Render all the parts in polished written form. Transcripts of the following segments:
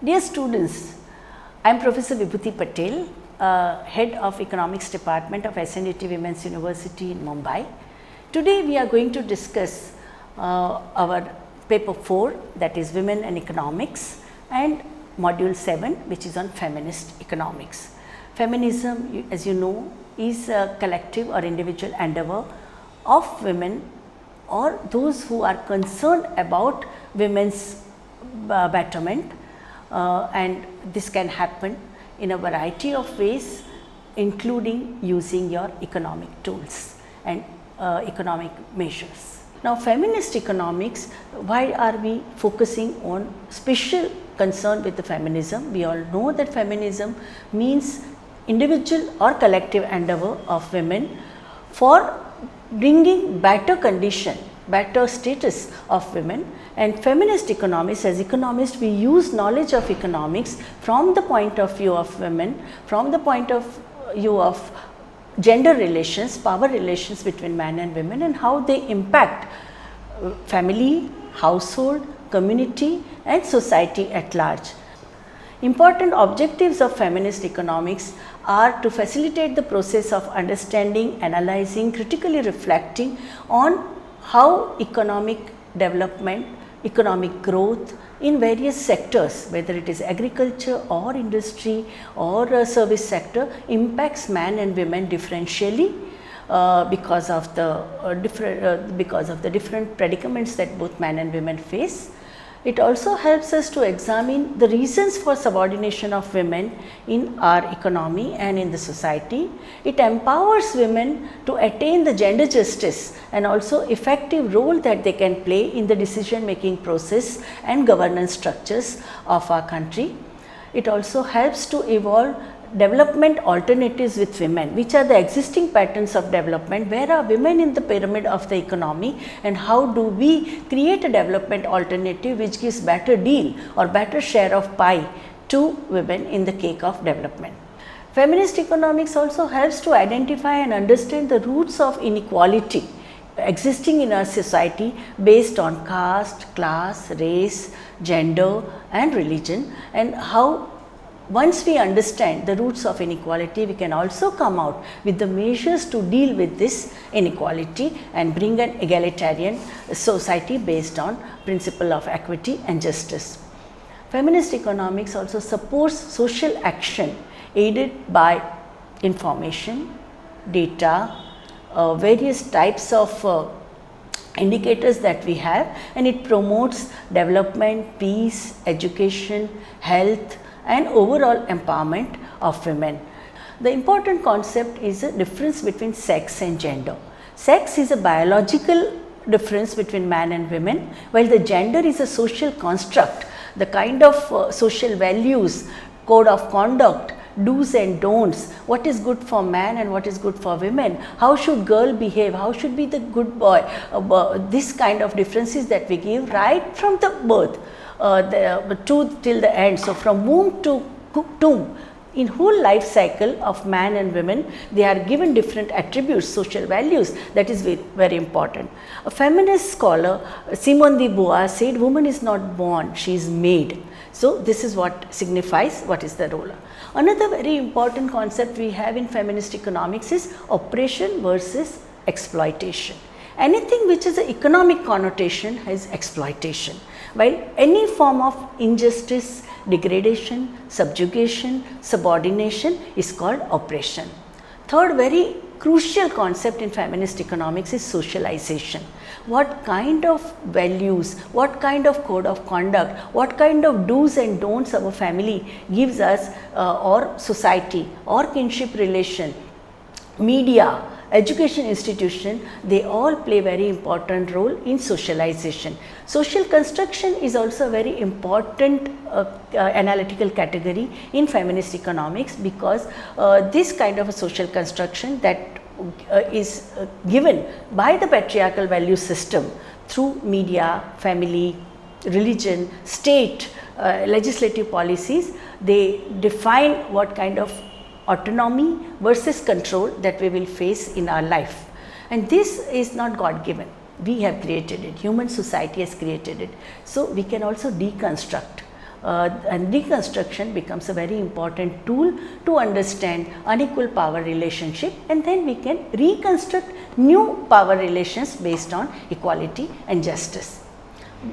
Dear students, I am Professor Vibhuti Patel, Head of Economics Department of SNDT Women's University in Mumbai. Today we are going to discuss our paper 4, that is Women and Economics, and module 7, which is on Feminist Economics. Feminism, as you know, is a collective or individual endeavor of women or those who are concerned about women's betterment. And this can happen in a variety of ways, including using your economic tools and economic measures. Now, feminist economics, why are we focusing on special concern with the feminism? We all know that feminism means individual or collective endeavor of women for bringing better condition, better status of women. And feminist economics, as economists, we use knowledge of economics from the point of view of women, from the point of view of gender relations, power relations between men and women, and how they impact family, household, community and society at large. Important objectives of feminist economics are to facilitate the process of understanding, analyzing, critically reflecting on how economic development, economic growth in various sectors, whether it is agriculture or industry or service sector, impacts men and women differentially because of the different predicaments that both men and women face. It also helps us to examine the reasons for subordination of women in our economy and in the society. It empowers women to attain the gender justice and also effective role that they can play in the decision making process and governance structures of our country. It also helps to evolve development alternatives with women, which are the existing patterns of development, where are women in the pyramid of the economy, and how do we create a development alternative which gives better deal or better share of pie to women in the cake of development. Feminist economics also helps to identify and understand the roots of inequality existing in our society based on caste, class, race, gender and religion, and how once we understand the roots of inequality, we can also come out with the measures to deal with this inequality and bring an egalitarian society based on principle of equity and justice. Feminist economics also supports social action aided by information, data, various types of indicators that we have, and it promotes development, peace, education, health and overall empowerment of women. The important concept is the difference between sex and gender. Sex is a biological difference between man and women, while the gender is a social construct, the kind of social values, code of conduct, do's and don'ts, what is good for man and what is good for women, how should girl behave, how should be the good boy, this kind of differences that we give right from the birth till the end. So, from womb to tomb, in whole life cycle of man and women, they are given different attributes, social values, that is very, very important. A feminist scholar, Simone de Beauvoir, said woman is not born, she is made. So, this is what signifies what is the role. Another very important concept we have in feminist economics is oppression versus exploitation. Anything which is an economic connotation has exploitation, while any form of injustice, degradation, subjugation, subordination is called oppression. Third very crucial concept in feminist economics is socialization. What kind of values, what kind of code of conduct, what kind of do's and don'ts our family gives us or society or kinship relation, media, education institution, they all play very important role in socialization. Social construction is also a very important analytical category in feminist economics, because this kind of a social construction that is given by the patriarchal value system through media, family, religion, state, legislative policies, they define what kind of autonomy versus control that we will face in our life. And this is not God given, we have created it, human society has created it. So we can also deconstruct, and deconstruction becomes a very important tool to understand unequal power relationship, and then we can reconstruct new power relations based on equality and justice.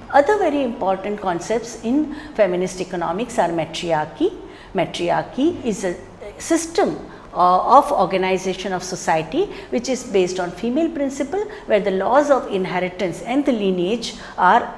Other very important concepts in feminist economics are matriarchy. Matriarchy is a system of organization of society which is based on female principle, where the laws of inheritance and the lineage are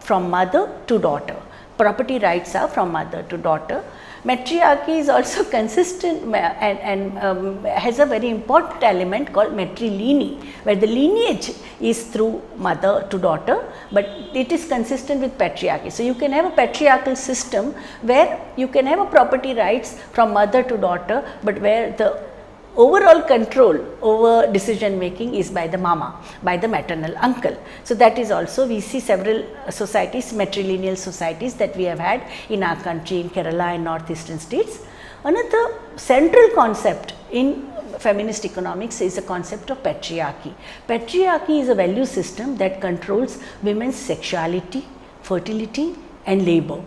from mother to daughter. Property rights are from mother to daughter. Matriarchy is also consistent and has a very important element called matrilineal, where the lineage is through mother to daughter, but it is consistent with patriarchy. So you can have a patriarchal system where you can have a property rights from mother to daughter, but where the overall control over decision making is by the mama, by the maternal uncle. So that is also, we see several societies, matrilineal societies that we have had in our country, in Kerala and northeastern states. Another central concept in feminist economics is the concept of patriarchy. Patriarchy is a value system that controls women's sexuality, fertility and labor.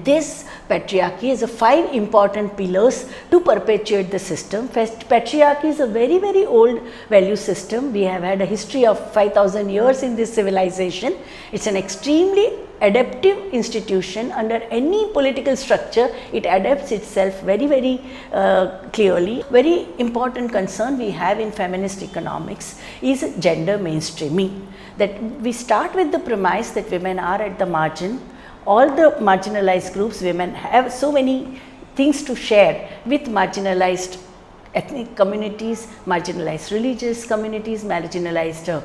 This patriarchy has 5 important pillars to perpetuate the system. First, patriarchy is a very, very old value system. We have had a history of 5,000 years in this civilization. It's an extremely adaptive institution. Under any political structure, it adapts itself very, very clearly. Very important concern we have in feminist economics is gender mainstreaming. That we start with the premise that women are at the margin. All the marginalized groups, women have so many things to share with marginalized ethnic communities, marginalized religious communities, marginalized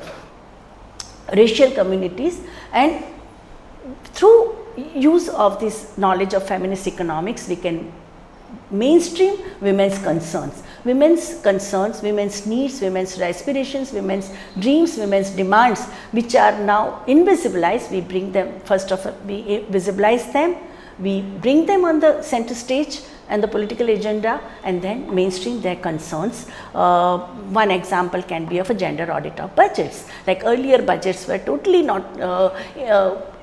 racial communities, and through use of this knowledge of feminist economics, we can mainstream women's concerns. Women's concerns, women's needs, women's aspirations, women's dreams, women's demands, which are now invisibilized, we bring them, first of all, we visibilize them, we bring them on the center stage and the political agenda, and then mainstream their concerns. One example can be of a gender audit of budgets. Like earlier budgets were totally not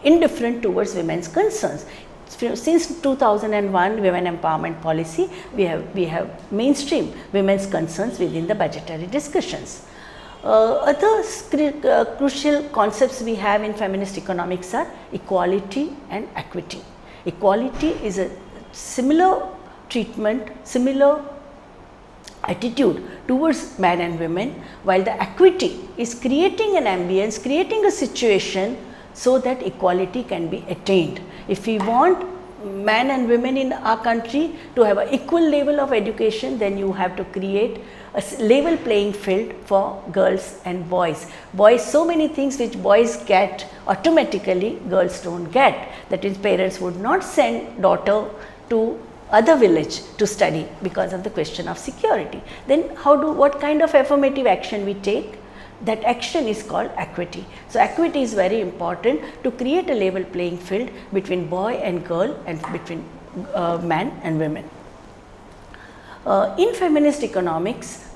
indifferent towards women's concerns. Since 2001 women empowerment policy, we have mainstreamed women's concerns within the budgetary discussions. Other crucial concepts we have in feminist economics are equality and equity. Equality is a similar treatment, similar attitude towards men and women, while the equity is creating an ambience, creating a situation so that equality can be attained. If we want men and women in our country to have an equal level of education, then you have to create a level playing field for girls and boys. Boys, so many things which boys get automatically, girls don't get. That is, parents would not send daughter to other village to study because of the question of security. Then what kind of affirmative action we take? That action is called equity. So equity is very important to create a level playing field between boy and girl and between man and women. In feminist economics,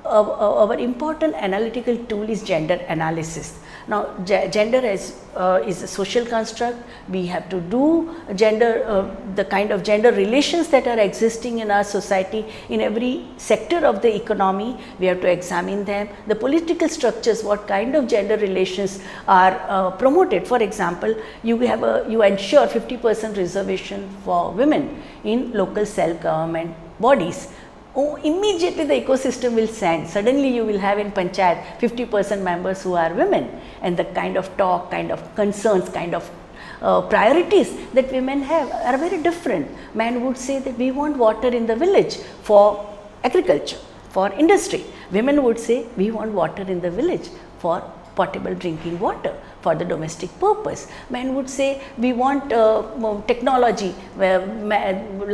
our important analytical tool is gender analysis. Now, gender is a social construct. We have to do the kind of gender relations that are existing in our society. In every sector of the economy, we have to examine them. The political structures, what kind of gender relations are promoted. For example, you ensure 50% reservation for women in local self-government bodies. Immediately the ecosystem will stand. Suddenly you will have in panchayat 50% members who are women, and the kind of talk, kind of concerns, kind of priorities that women have are very different. Man would say that we want water in the village for agriculture. for industry. Women would say, we want water in the village for potable drinking water for the domestic purpose. Men would say, we want technology where,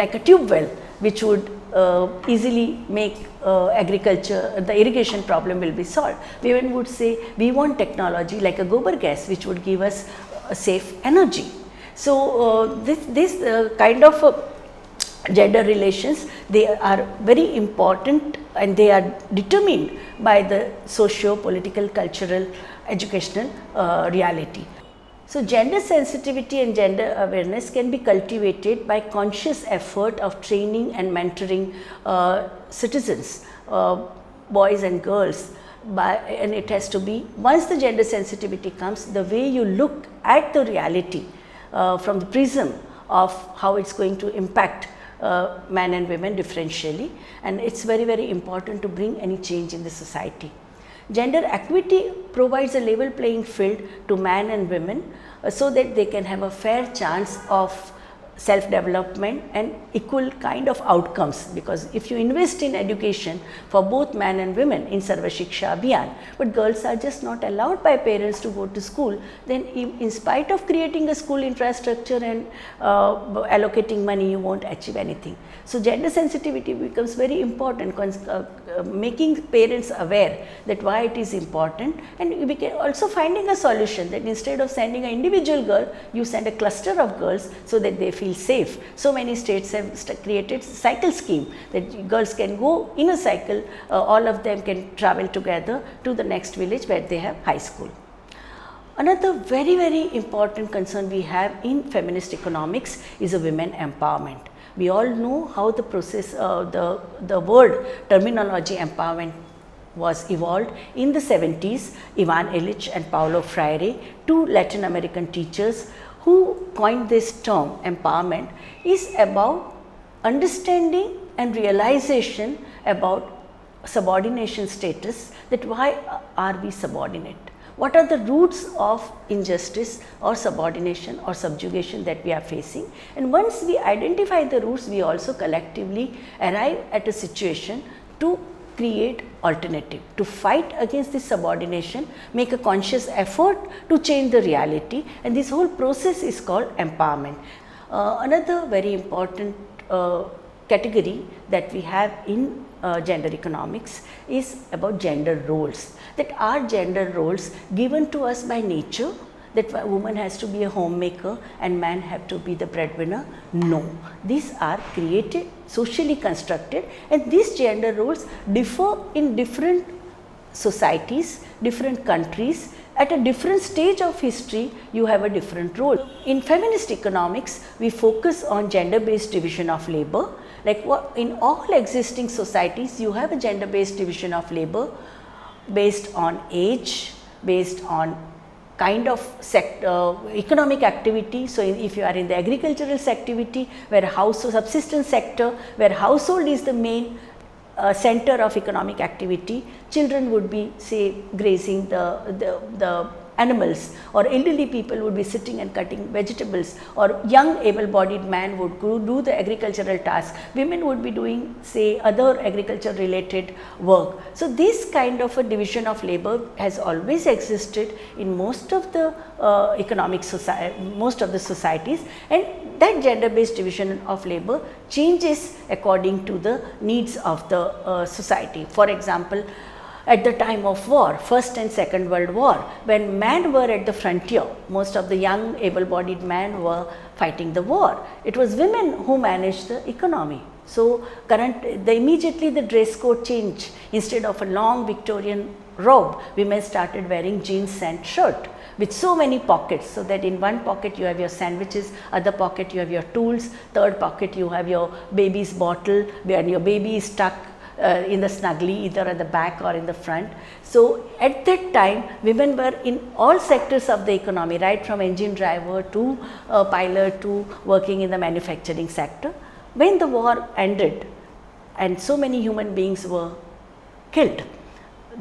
like a tube well, which would easily make agriculture, the irrigation problem will be solved. Women would say, we want technology like a gobar gas, which would give us safe energy. So this kind of gender relations, they are very important and they are determined by the socio-political, cultural, educational reality. So gender sensitivity and gender awareness can be cultivated by conscious effort of training and mentoring citizens, boys and girls, and it has to be, once the gender sensitivity comes, the way you look at the reality from the prism of how it's going to impact men and women differentially, and it's very, very important to bring any change in the society. Gender equity provides a level playing field to men and women so that they can have a fair chance of self-development and equal kind of outcomes, because if you invest in education for both men and women in Sarva Shiksha Abhiyan, but girls are just not allowed by parents to go to school, then in spite of creating a school infrastructure and allocating money, you won't achieve anything. So gender sensitivity becomes very important, making parents aware that why it is important, and we can also finding a solution that instead of sending an individual girl, you send a cluster of girls so that they feel safe. So many states have created cycle scheme that girls can go in a cycle, all of them can travel together to the next village where they have high school. Another very, very important concern we have in feminist economics is a women empowerment. We all know how the process, the word terminology empowerment was evolved in the 70s. Ivan Illich and Paulo Freire, two Latin American teachers who coined this term empowerment, is about understanding and realization about subordination status, that why are we subordinate? What are the roots of injustice or subordination or subjugation that we are facing? And once we identify the roots, we also collectively arrive at a situation to create alternative, to fight against this subordination, make a conscious effort to change the reality, and this whole process is called empowerment. Another very important category that we have in gender economics is about gender roles, that are gender roles given to us by nature, that a woman has to be a homemaker and man have to be the breadwinner. No, these are created, socially constructed, and these gender roles differ in different societies, different countries. At a different stage of history, you have a different role. In feminist economics, we focus on gender-based division of labor. Like in all existing societies, you have a gender-based division of labor based on age, based on kind of economic activity. So if you are in the agricultural activity, where household subsistence sector, where household is the main center of economic activity, children would be, say, grazing the animals, or elderly people would be sitting and cutting vegetables, or young able-bodied man would do the agricultural task, women would be doing, say, other agriculture related work. So this kind of a division of labor has always existed in most of the economic society, most of the societies, and that gender-based division of labor changes according to the needs of the society. For example, at the time of war, First and Second World War, when men were at the frontier, most of the young able-bodied men were fighting the war. It was women who managed the economy. So immediately the dress code changed. Instead of a long Victorian robe, women started wearing jeans and shirt with so many pockets, so that in one pocket you have your sandwiches, other pocket you have your tools, third pocket you have your baby's bottle, where your baby is stuck in the snuggly, either at the back or in the front. So at that time, women were in all sectors of the economy, right from engine driver to pilot to working in the manufacturing sector. When the war ended and so many human beings were killed,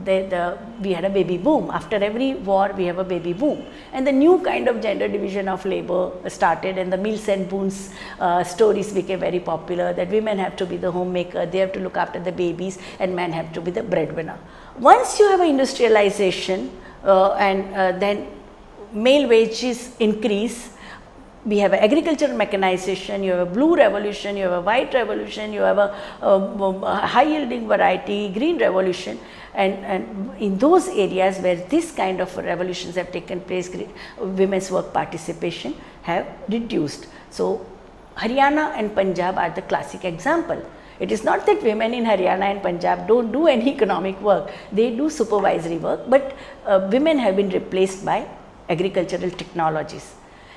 we had a baby boom. After every war, we have a baby boom. And the new kind of gender division of labor started, and the Mills and Boons stories became very popular, that women have to be the homemaker, they have to look after the babies, and men have to be the breadwinner. Once you have industrialization then male wages increase, we have agricultural mechanization, you have a blue revolution, you have a white revolution, you have a high yielding variety, green revolution, and in those areas where this kind of revolutions have taken place, women's work participation have reduced. So Haryana and Punjab are the classic example. It is not that women in Haryana and Punjab don't do any economic work, they do supervisory work, but women have been replaced by agricultural technologies.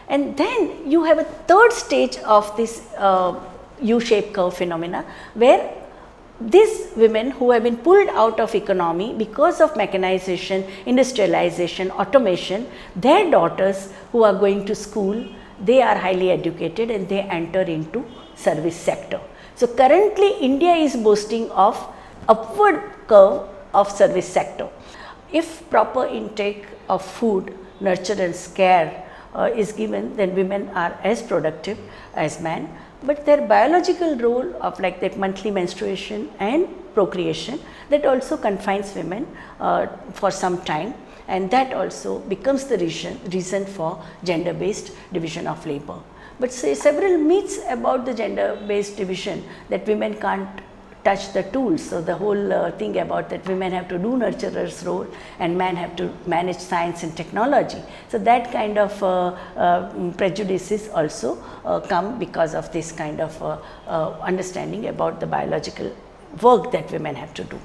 And then you have a third stage of this U-shaped curve phenomena, where these women who have been pulled out of economy because of mechanization, industrialization, automation, their daughters who are going to school, they are highly educated and they enter into service sector. So currently India is boasting of upward curve of service sector. If proper intake of food, nurture and care is given, then women are as productive as men, but their biological role of like that monthly menstruation and procreation, that also confines women for some time, and that also becomes the reason for gender-based division of labor. But say several myths about the gender-based division, that women can't touch the tools. So the whole thing about that women have to do nurturer's role and men have to manage science and technology. So that kind of prejudices also come because of this kind of understanding about the biological work that women have to do.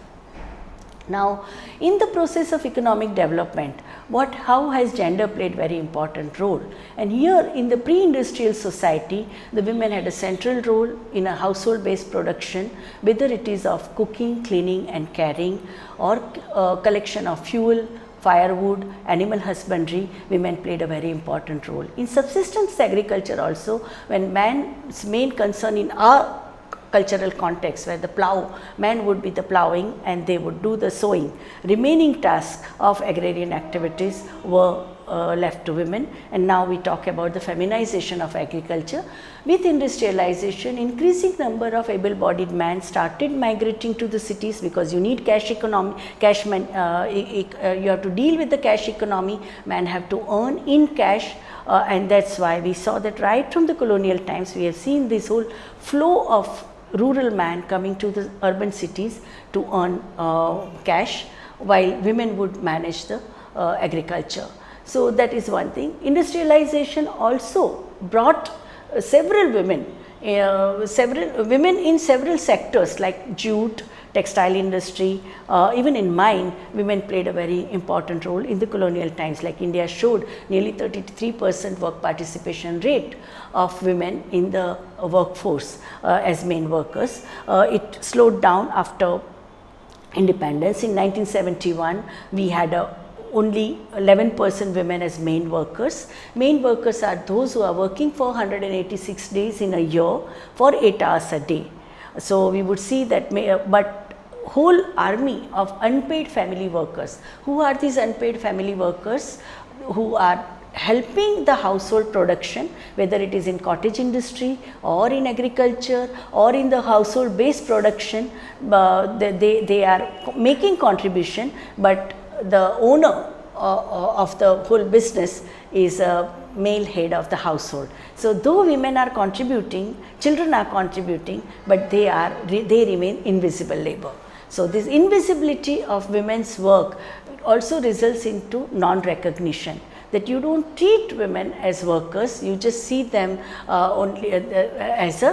Now, in the process of economic development, how has gender played very important role? And here in the pre-industrial society, the women had a central role in a household based production, whether it is of cooking, cleaning and caring, or collection of fuel, firewood, animal husbandry, women played a very important role. In subsistence agriculture also, when man's main concern in our cultural context, where the men would be the ploughing and they would do the sowing, remaining tasks of agrarian activities were left to women. And now we talk about the feminization of agriculture. With industrialization, increasing number of able-bodied men started migrating to the cities, because you need cash economy, you have to deal with the cash economy, men have to earn in cash. And that's why we saw that right from the colonial times, we have seen this whole flow of rural man coming to the urban cities to earn cash, while women would manage the agriculture. So that is one thing. Industrialization also brought several women in several sectors like jute, textile industry, even in mine, women played a very important role in the colonial times. Like India showed nearly 33% work participation rate of women in the workforce as main workers. It slowed down after independence. In 1971, we had only 11% women as main workers. Main workers are those who are working for 186 days in a year for 8 hours a day. So we would see that, but whole army of unpaid family workers. Who are these unpaid family workers? Who are helping the household production, whether it is in cottage industry or in agriculture or in the household based production. They are making contribution, but the owner of the whole business is a male head of the household. So though women are contributing, children are contributing, but they remain invisible labor. So this invisibility of women's work also results into non-recognition, that you don't treat women as workers, you just see them only as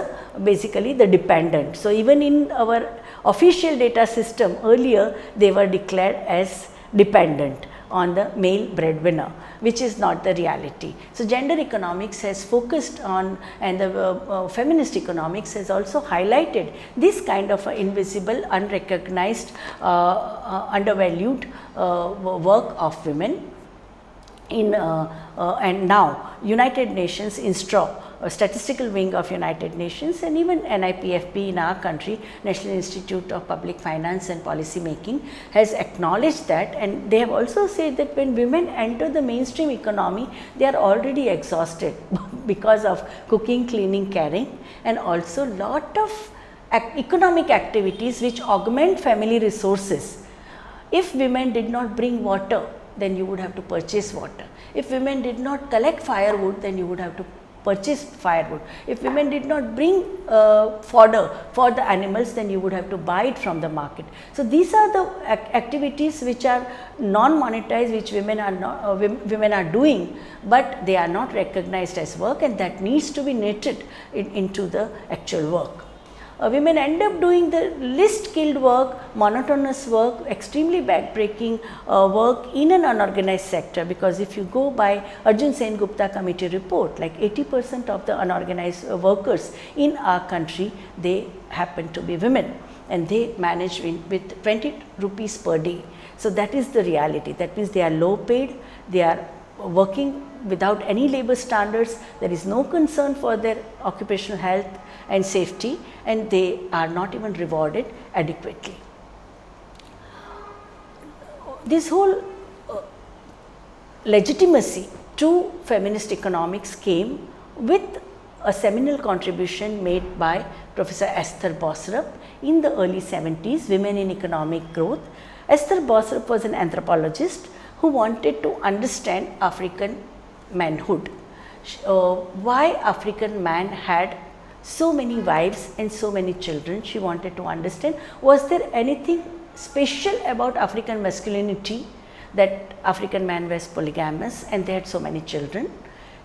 basically the dependent. So even in our official data system earlier, they were declared as dependent on the male breadwinner, which is not the reality. So gender economics has focused on, and the feminist economics has also highlighted this kind of invisible, unrecognized, undervalued work of women. And now United Nations statistical wing of United Nations, and even NIPFP in our country, National Institute of Public Finance and Policy Making, has acknowledged that, and they have also said that when women enter the mainstream economy, they are already exhausted because of cooking, cleaning, caring, and also lot of economic activities which augment family resources. If women did not bring water, then you would have to purchase water. If women did not collect firewood, then you would have to purchase firewood. If women did not bring fodder for the animals, then you would have to buy it from the market. So these are the activities which are non-monetized, which women are doing, but they are not recognized as work, and that needs to be knitted into the actual work. Women end up doing the least skilled work, monotonous work, extremely backbreaking work in an unorganized sector, because if you go by Arjun Sen Gupta committee report, like 80% of the unorganized workers in our country, they happen to be women, and they manage with 20 rupees per day. So that is the reality. That means they are low paid, they are working without any labor standards, there is no concern for their occupational health and safety, and they are not even rewarded adequately. This whole legitimacy to feminist economics came with a seminal contribution made by Professor Esther Boserup in the early 70s, Women in Economic Growth. Esther Boserup was an anthropologist who wanted to understand African manhood, why African man had so many wives and so many children. She wanted to understand, was there anything special about African masculinity that African man was polygamous and they had so many children.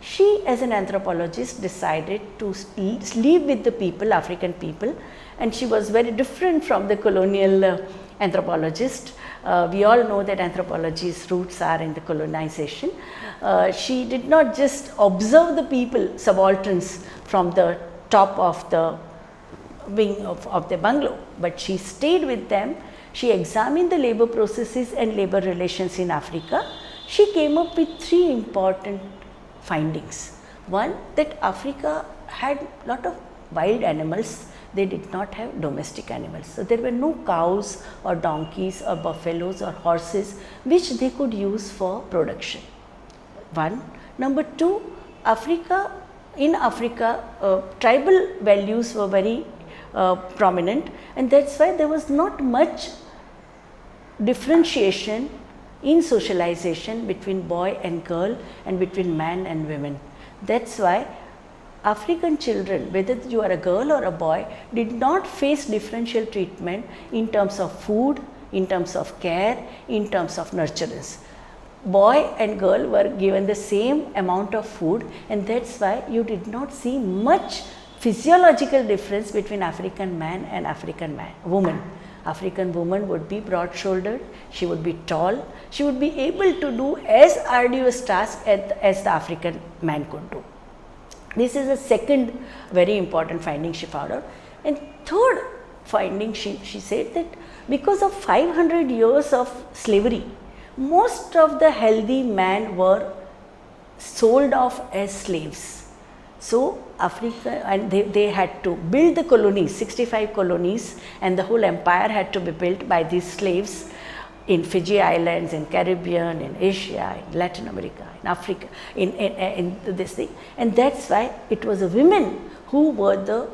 She, as an anthropologist, decided to live with the people, African people, and she was very different from the colonial anthropologist. We all know that anthropology's roots are in the colonization. She did not just observe the people, subalterns, from the top of the wing of the bungalow, but she stayed with them. She examined the labor processes and labor relations in Africa. She came up with 3 important findings. One, that Africa had lot of wild animals, they did not have domestic animals. So there were no cows or donkeys or buffaloes or horses which they could use for production. One. Number 2, in Africa, tribal values were very prominent, and that's why there was not much differentiation in socialization between boy and girl and between man and women. That's why African children, whether you are a girl or a boy, did not face differential treatment in terms of food, in terms of care, in terms of nurturance. Boy and girl were given the same amount of food, and that's why you did not see much physiological difference between African man and African woman. African woman would be broad shouldered, she would be tall, she would be able to do as arduous tasks as the African man could do. This is a second very important finding she found out. And third finding, she said that because of 500 years of slavery, most of the healthy men were sold off as slaves. So Africa, and they had to build the colonies, 65 colonies, and the whole empire had to be built by these slaves in Fiji Islands, in Caribbean, in Asia, in Latin America, in Africa, in this thing. And that's why it was the women who were the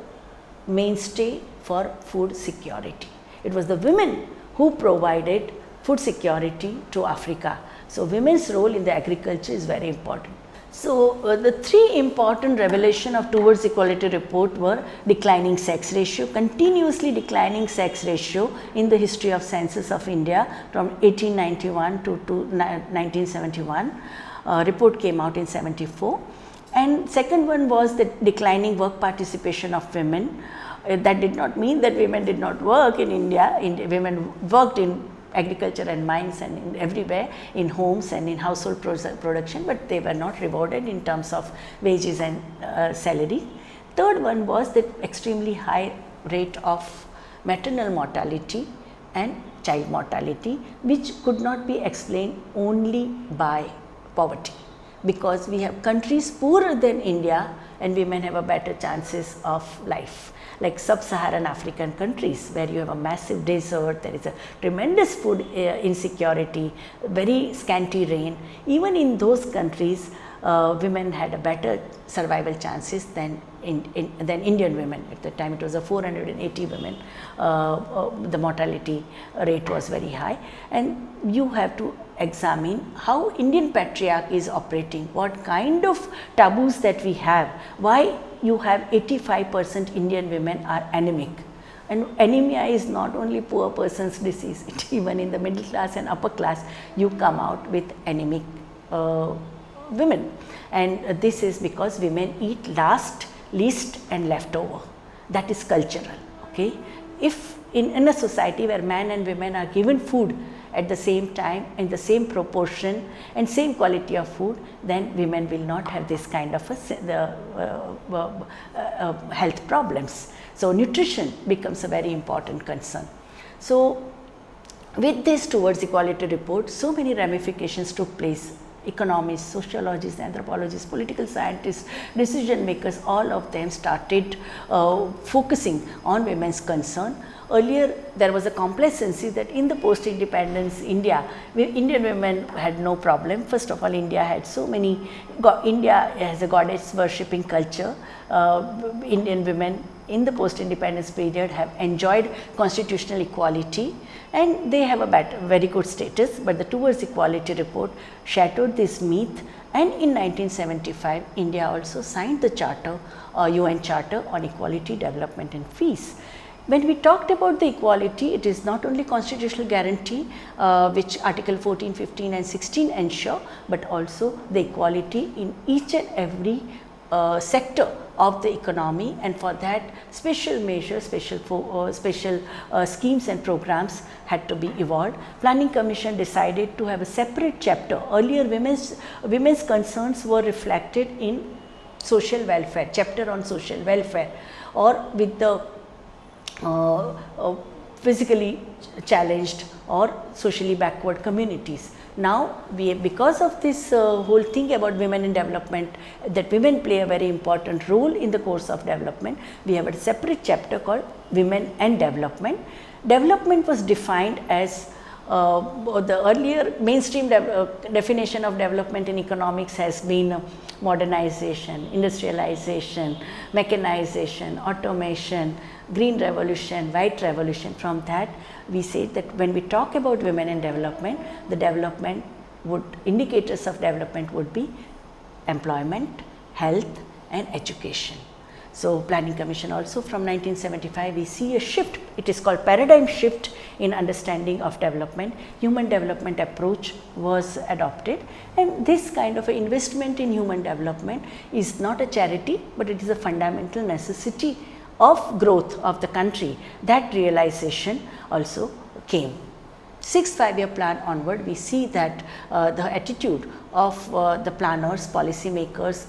mainstay for food security. It was the women who provided food security to Africa. So women's role in the agriculture is very important. So the 3 important revelations of Towards Equality report were declining sex ratio, continuously declining sex ratio in the history of census of India from 1891 to 1971. Report came out in 74. And second one was the declining work participation of women. That did not mean that women did not work in India. Women worked in agriculture and mines and in everywhere, in homes and in household production, but they were not rewarded in terms of wages and salary. Third one was the extremely high rate of maternal mortality and child mortality, which could not be explained only by poverty, because we have countries poorer than India and women have a better chances of life, like sub-Saharan African countries where you have a massive desert, there is a tremendous food insecurity, very scanty rain. Even in those countries, women had a better survival chances than Indian women. At the time it was a 480 women, the mortality rate was very high, and you have to examine how Indian patriarchy is operating, what kind of taboos that we have, why you have 85% Indian women are anemic. And anemia is not only poor person's disease, even in the middle class and upper class you come out with anemic women, and this is because women eat last, least and leftover. That is cultural. Okay, if in a society where man and women are given food at the same time, in the same proportion and same quality of food, then women will not have this kind of health problems. So nutrition becomes a very important concern. So with this towards equality report, so many ramifications took place. Economists, sociologists, anthropologists, political scientists, decision makers, all of them started focusing on women's concern. Earlier there was a complacency that in the post-independence India, Indian women had no problem. First of all, India had so many, India has a goddess worshipping culture. Indian women in the post-independence period have enjoyed constitutional equality and they have a very good status, but the Towards Equality report shattered this myth, and in 1975 India also signed the charter, UN Charter on Equality, Development and Peace. When we talked about the equality, it is not only constitutional guarantee which Article 14, 15 and 16 ensure, but also the equality in each and every sector of the economy, and for that special measures, special schemes and programs had to be evolved. Planning Commission decided to have a separate chapter. Earlier women's concerns were reflected in social welfare, chapter on social welfare, or with the physically challenged or socially backward communities. Now, because of this whole thing about women in development, that women play a very important role in the course of development, we have a separate chapter called Women and Development. Development was defined as the earlier mainstream definition of development in economics has been modernization, industrialization, mechanization, automation, green revolution, white revolution. From that we say that when we talk about women in development, the development indicators of development would be employment, health and education. So Planning Commission also from 1975 we see a shift, it is called paradigm shift in understanding of development. Human development approach was adopted, and this kind of investment in human development is not a charity, but it is a fundamental necessity of growth of the country. That realization also came. 6th five-year plan onward, we see that the attitude of the planners, policy makers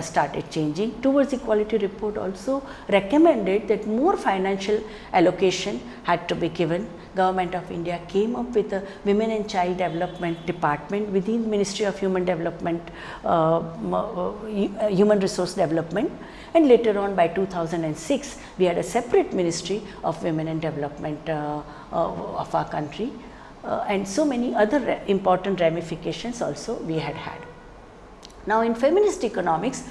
started changing. Towards Equality report also recommended that more financial allocation had to be given. Government of India came up with a Women and Child Development Department within Ministry of Human Development, Human Resource Development, and later on by 2006 we had a separate Ministry of Women and Development of our country, and so many other important ramifications also we had. Now in feminist economics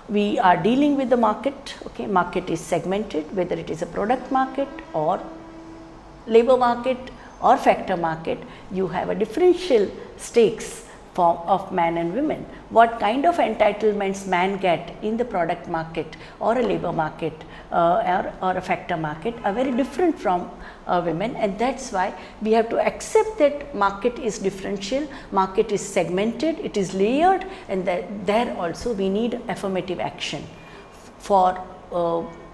we are dealing with the market. Okay, market is segmented, whether it is a product market or labor market or factor market, you have a differential stakes form of man and women. What kind of entitlements man get in the product market or a labor market or a factor market are very different from women, and that is why we have to accept that market is differential, market is segmented, it is layered, and that there also we need affirmative action for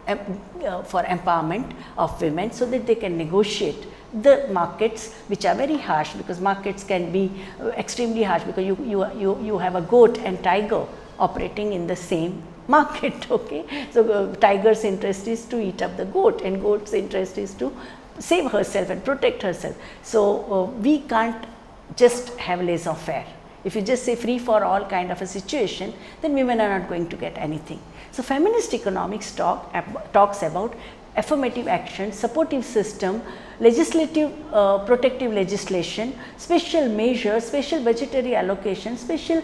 empowerment of women, so that they can negotiate the markets which are very harsh, because markets can be extremely harsh, because you have a goat and tiger operating in the same market. Okay, so tiger's interest is to eat up the goat, and goat's interest is to save herself and protect herself. So we can't just have laissez-faire. If you just say free for all kind of a situation, then women are not going to get anything. So, feminist economics talks about affirmative action, supportive system, legislative protective legislation, special measures, special budgetary allocation, special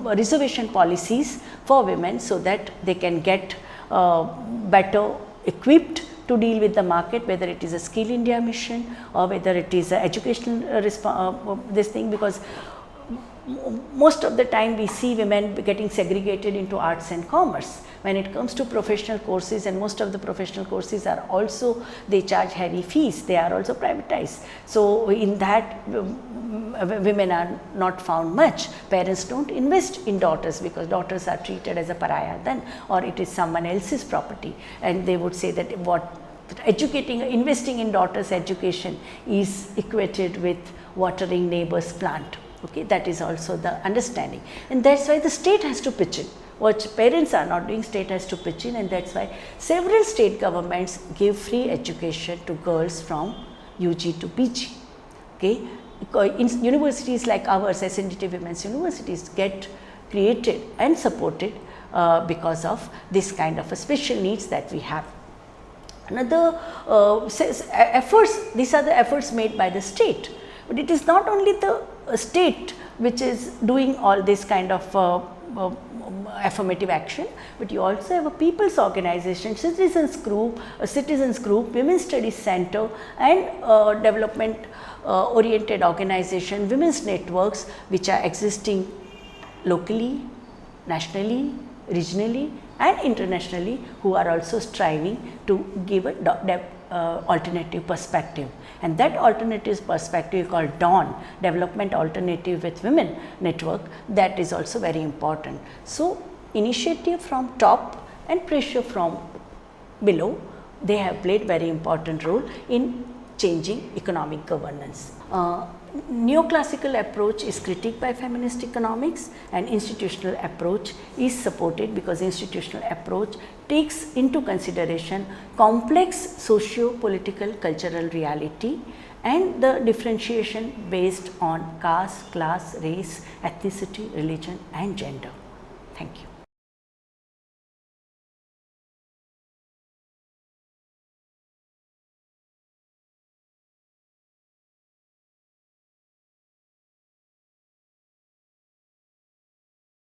reservation policies for women, so that they can get better equipped to deal with the market, whether it is a Skill India mission or whether it is a educational this thing, because most of the time we see women getting segregated into arts and commerce. When it comes to professional courses, and most of the professional courses are also, they charge heavy fees, they are also privatized. So, in that women are not found much. Parents do not invest in daughters because daughters are treated as a pariah then, or it is someone else's property, and they would say that investing in daughters' education is equated with watering neighbor's plant. Okay, that is also the understanding, and that is why the state has to pitch in. What parents are not doing, state has to pitch in, and that is why several state governments give free education to girls from UG to PG. Okay. In universities like ours, SNDT Women's Universities, get created and supported because of this kind of a special needs that we have. Another efforts, these are the efforts made by the state, but it is not only the state which is doing all this kind of affirmative action, but you also have a people's organization, citizens group, women's studies center, and development oriented organization, women's networks, which are existing locally, nationally, regionally and internationally, who are also striving to give a alternative perspective. And that alternative perspective called DAWN, Development Alternative with Women Network, that is also very important. So, initiative from top and pressure from below, they have played very important role in changing economic governance. Neoclassical approach is critiqued by feminist economics, and institutional approach is supported because institutional approach takes into consideration complex socio-political cultural reality and the differentiation based on caste, class, race, ethnicity, religion and gender. Thank you.